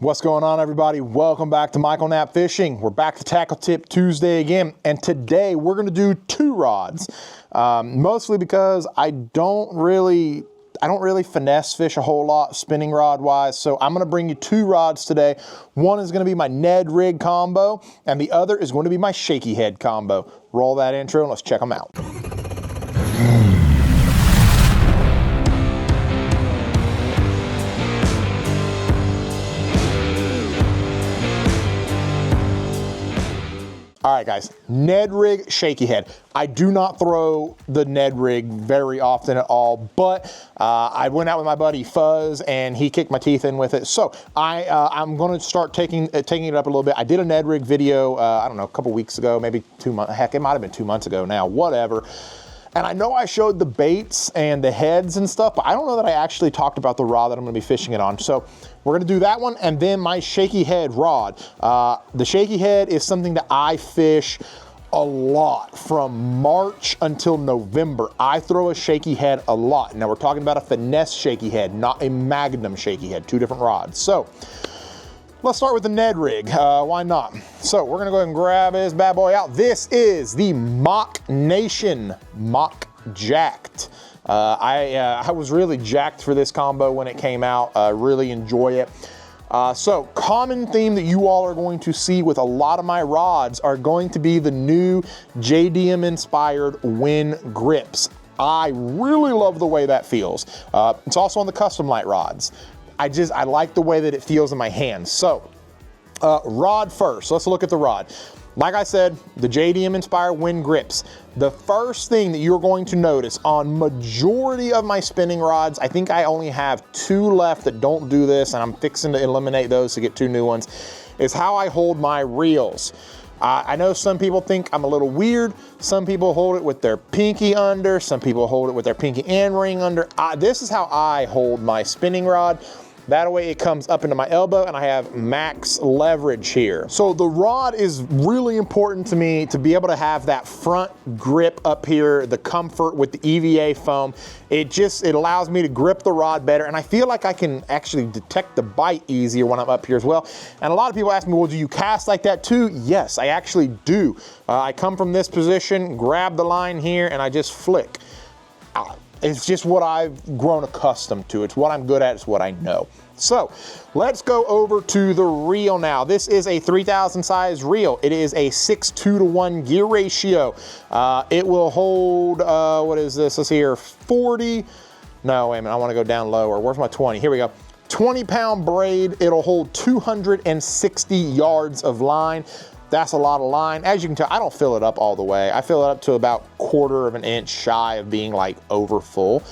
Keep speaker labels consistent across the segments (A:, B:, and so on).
A: What's going on, everybody? Welcome back to Michael Knapp Fishing. We're back to Tackle Tip Tuesday again, and today we're going to do two rods, mostly because I don't really finesse fish a whole lot spinning rod wise, so I'm going to bring you two rods today. One is going to be my Ned rig combo, and the other is going to be my shaky head combo. Roll that intro and let's check them out. All right, guys, Ned rig, shaky head. I do not throw the Ned rig very often at all, but I went out with my buddy Fuzz and he kicked my teeth in with it. So I'm going to start taking it up a little bit. I did a Ned rig video, I don't know, a couple weeks ago, maybe 2 months. Heck, it might have been 2 months ago now, whatever. And I know I showed the baits and the heads and stuff, but I don't know that I actually talked about the rod that I'm going to be fishing it on. So we're going to do that one and then my shaky head rod. The shaky head is something that I fish a lot from March until November. I throw a shaky head a lot. Now we're talking about a finesse shaky head, not a Magnum shaky head, two different rods. So let's start with the Ned rig, why not? So we're gonna go ahead and grab this bad boy out. This is the Mock Nation Mock Jacked. I was really jacked for this combo when it came out. I really enjoy it. So common theme that you all are going to see with a lot of my rods are going to be the new JDM inspired Win grips. I really love the way that feels. It's also on the custom light rods. I like the way that it feels in my hands. So rod first, let's look at the rod. Like I said, the JDM inspired Win grips. The first thing that you're going to notice on majority of my spinning rods, I think I only have 2 left that don't do this, and I'm fixing to eliminate those to get 2 new ones, is how I hold my reels. I know some people think I'm a little weird. Some people hold it with their pinky under. Some people hold it with their pinky and ring under. This is how I hold my spinning rod. That way it comes up into my elbow and I have max leverage here. So the rod is really important to me to be able to have that front grip up here, the comfort with the EVA foam. It allows me to grip the rod better, and I feel like I can actually detect the bite easier when I'm up here as well. And a lot of people ask me, well, do you cast like that too? Yes, I actually do. I come from this position, grab the line here, and I just flick. It's just what I've grown accustomed to. It's what I'm good at, it's what I know. So let's go over to the reel now. This is a 3000 size reel. It is a 6:2 gear ratio. It will hold, what is this? Let's see here, 40. No, wait a minute, I wanna go down lower. Where's my 20? Here we go. 20-pound braid. It'll hold 260 yards of line. That's a lot of line. As you can tell, I don't fill it up all the way. I fill it up to about 1/4 of an inch shy of being like over full.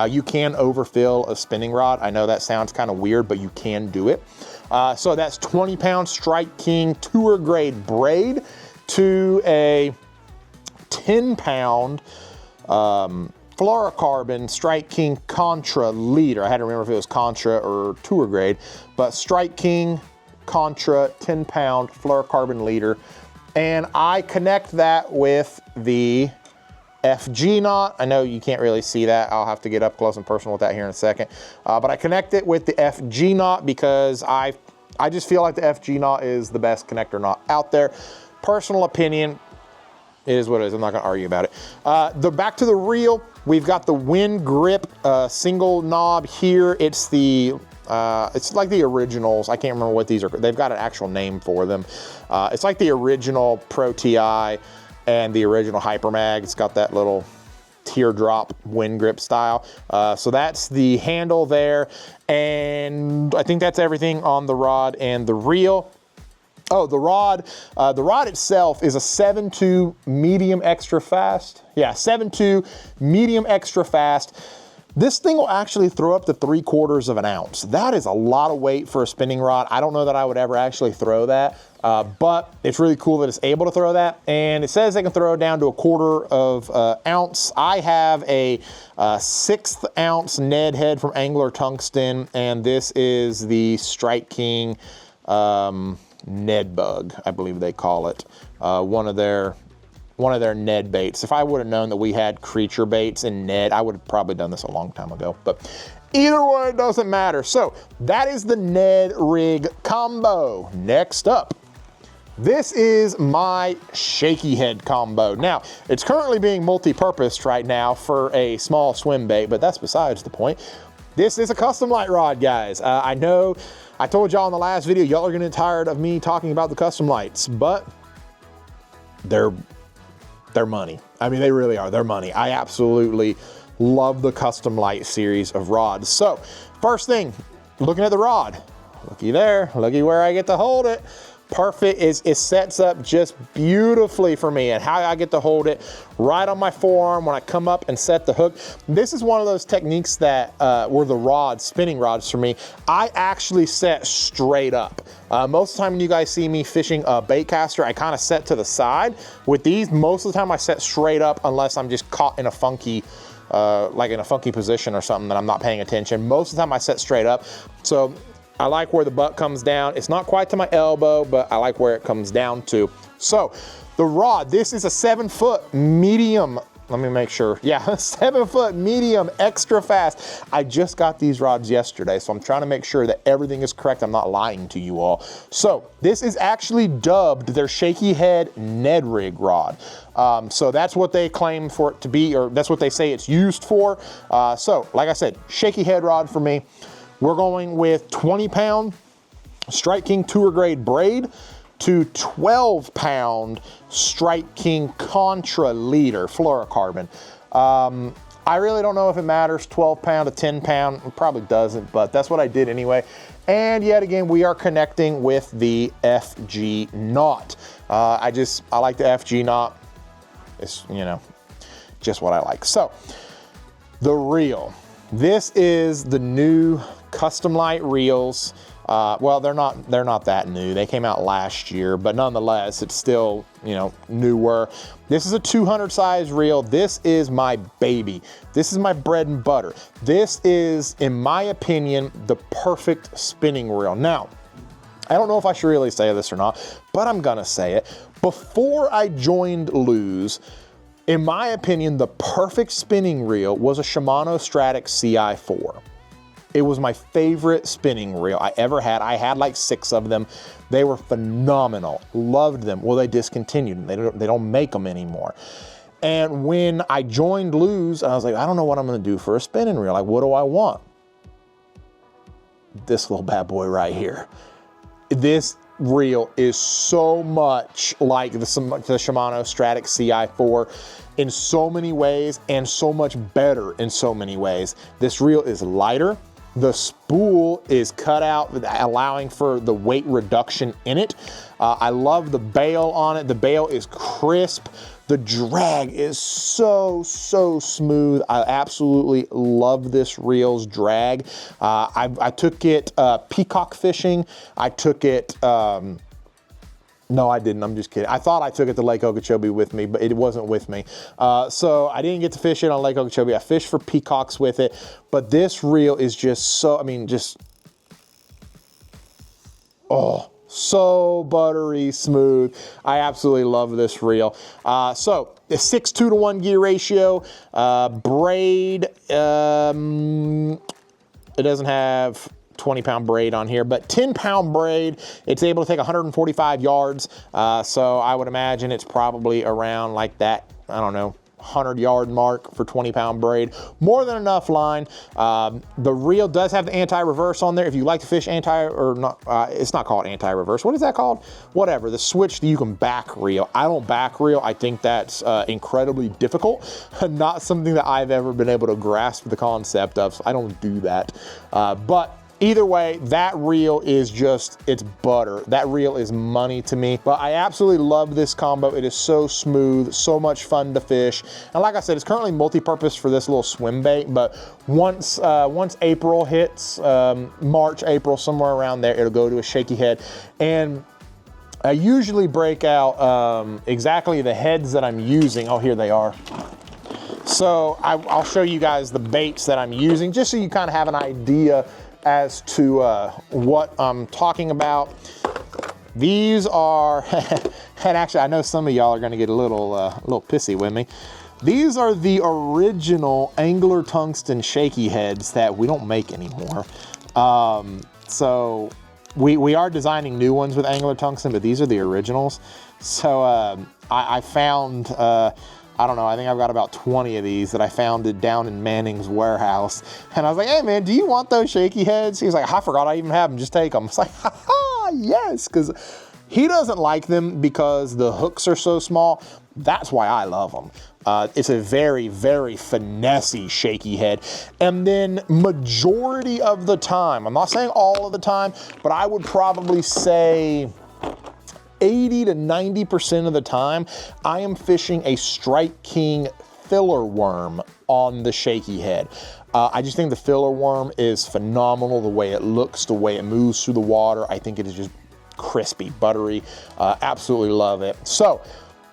A: You can overfill a spinning rod. I know that sounds kind of weird, but you can do it. So that's 20-pound Strike King tour grade braid to a 10-pound fluorocarbon Strike King Contra leader. I had to remember if it was Contra or tour grade, but Strike King Contra 10-pound fluorocarbon leader, and I connect that with the FG knot. I know you can't really see that. I'll have to get up close and personal with that here in a second, but I connect it with the FG knot because I just feel like the FG knot is the best connector knot out there. Personal opinion, it is what it is. I'm not going to argue about it. Back to the reel, we've got the Win grip single knob here. It's like the originals. I can't remember what these are. They've got an actual name for them. It's like the original Pro TI and the original Hypermag. It's got that little teardrop Win grip style. So that's the handle there. And I think that's everything on the rod and the reel. Oh, the rod itself is a 7.2 medium extra fast. Yeah, 7.2 medium extra fast. This thing will actually throw up to 3/4 of an ounce. That is a lot of weight for a spinning rod. I don't know that I would ever actually throw that, but it's really cool that it's able to throw that. And it says they can throw down to 1/4 of an ounce. I have a 1/6 ounce Ned head from Angler Tungsten, and this is the Strike King Ned Bug, I believe they call it. One of their Ned baits. If I would have known that we had creature baits in Ned, I would have probably done this a long time ago. But Either way, it doesn't matter. So that is the Ned rig combo. Next up, this is my shaky head combo. Now, it's currently being multi-purposed right now for a small swim bait, but that's besides the point. This is a custom light rod, guys. I know I told y'all in the last video, y'all are gonna get tired of me talking about the custom lights, but they're money. I mean, they really are, they're money. I absolutely love the custom light series of rods. So first thing, looking at the rod, looky there, looky where I get to hold it. Perfect. It sets up just beautifully for me, and how I get to hold it right on my forearm when I come up and set the hook. This is one of those techniques that were the rods, spinning rods for me. I actually set straight up. Most of the time when you guys see me fishing a bait caster, I kind of set to the side. With these, most of the time I set straight up unless I'm just caught in a funky like in a funky position or something that I'm not paying attention. Most of the time I set straight up. So I like where the butt comes down. It's not quite to my elbow, but I like where it comes down to. So the rod, this is a 7-foot medium. Let me make sure. Yeah, 7-foot medium, extra fast. I just got these rods yesterday, so I'm trying to make sure that everything is correct. I'm not lying to you all. So this is actually dubbed their shaky head Ned rig rod. So that's what they claim for it to be, or that's what they say it's used for. So like I said, shaky head rod for me. We're going with 20-pound Strike King Tour grade braid to 12-pound Strike King Contra leader fluorocarbon. I really don't know if it matters, 12-pound to 10-pound, it probably doesn't, but that's what I did anyway. And yet again, we are connecting with the FG knot. I like the FG knot. It's, you know, just what I like. So the reel. This is the new custom light reels. Well, they're not that new. They came out last year, but nonetheless, it's still, you know, newer. This is a 200 size reel. This is my baby. This is my bread and butter. This is, in my opinion, the perfect spinning reel. Now, I don't know if I should really say this or not, but I'm gonna say it. Before I joined Lose, in my opinion, the perfect spinning reel was a Shimano Stratic CI4. It was my favorite spinning reel I ever had. I had like 6 of them. They were phenomenal. Loved them. Well, they discontinued them. They don't make them anymore. And when I joined Lose, I was like, I don't know what I'm gonna do for a spinning reel. Like, what do I want? This little bad boy right here. This reel is so much like the Shimano Stratic CI4 in so many ways, and so much better in so many ways. This reel is lighter. The spool is cut out, allowing for the weight reduction in it. I love the bail on it. The bail is crisp. The drag is so smooth. I absolutely love this reel's drag. I took it peacock fishing. I took it, no, I didn't. I'm just kidding. I thought I took it to Lake Okeechobee with me, but it wasn't with me. So I didn't get to fish it on Lake Okeechobee. I fished for peacocks with it, but this reel is just so, I mean, just, oh, so buttery smooth. I absolutely love this reel. So the 6.2 to 1 gear ratio, braid, it doesn't have 20-pound braid on here, but 10-pound braid. It's able to take 145 yards. So I would imagine it's probably around like that, I don't know, 100-yard mark for 20-pound braid. More than enough line. The reel does have the anti-reverse on there. If you like to fish it's not called anti-reverse. What is that called? Whatever, the switch that you can back reel. I don't back reel. I think that's incredibly difficult. Not something that I've ever been able to grasp the concept of, so I don't do that. But either way, that reel is just, it's butter. That reel is money to me. But I absolutely love this combo. It is so smooth, so much fun to fish. And like I said, it's currently multi-purpose for this little swim bait, but once April hits, March, April, somewhere around there, it'll go to a shaky head. And I usually break out exactly the heads that I'm using. Oh, here they are. So I'll show you guys the baits that I'm using, just so you kind of have an idea as to what I'm talking about. These are, and actually I know some of y'all are gonna get a little pissy with me. These are the original Angler Tungsten shaky heads that we don't make anymore. So we are designing new ones with Angler Tungsten, but these are the originals. So I found, I don't know, I think I've got about 20 of these that I found down in Manning's warehouse. And I was like, hey man, do you want those shaky heads? He was like, I forgot I even have them, just take them. It's like, haha, yes, because he doesn't like them because the hooks are so small. That's why I love them. It's a very, very finessey shaky head. And then majority of the time, I'm not saying all of the time, but I would probably say 80 to 90% of the time, I am fishing a Strike King filler worm on the shaky head. I just think the filler worm is phenomenal, the way it looks, the way it moves through the water. I think it is just crispy, buttery, absolutely love it. So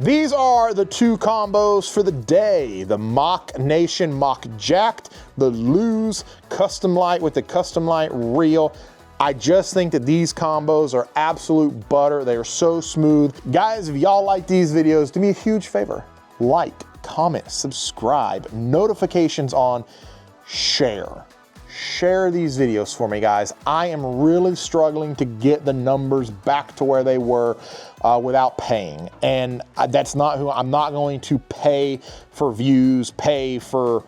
A: these are the two combos for the day. The Mock Nation Mock Jacked, the Lose Custom Light with the Custom Light Reel. I just think that these combos are absolute butter. They are so smooth. Guys, if y'all like these videos, do me a huge favor. Like, comment, subscribe, notifications on, share. Share these videos for me, guys. I am really struggling to get the numbers back to where they were without paying. And that's not who I'm not going to pay for views, pay for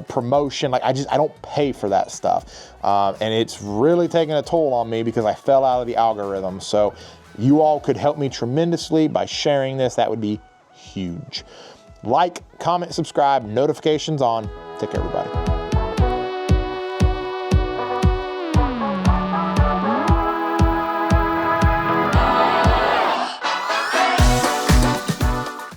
A: promotion. Like I don't pay for that stuff. And it's really taking a toll on me because I fell out of the algorithm. So you all could help me tremendously by sharing this. That would be huge. Like, comment, subscribe, notifications on. Take care, everybody.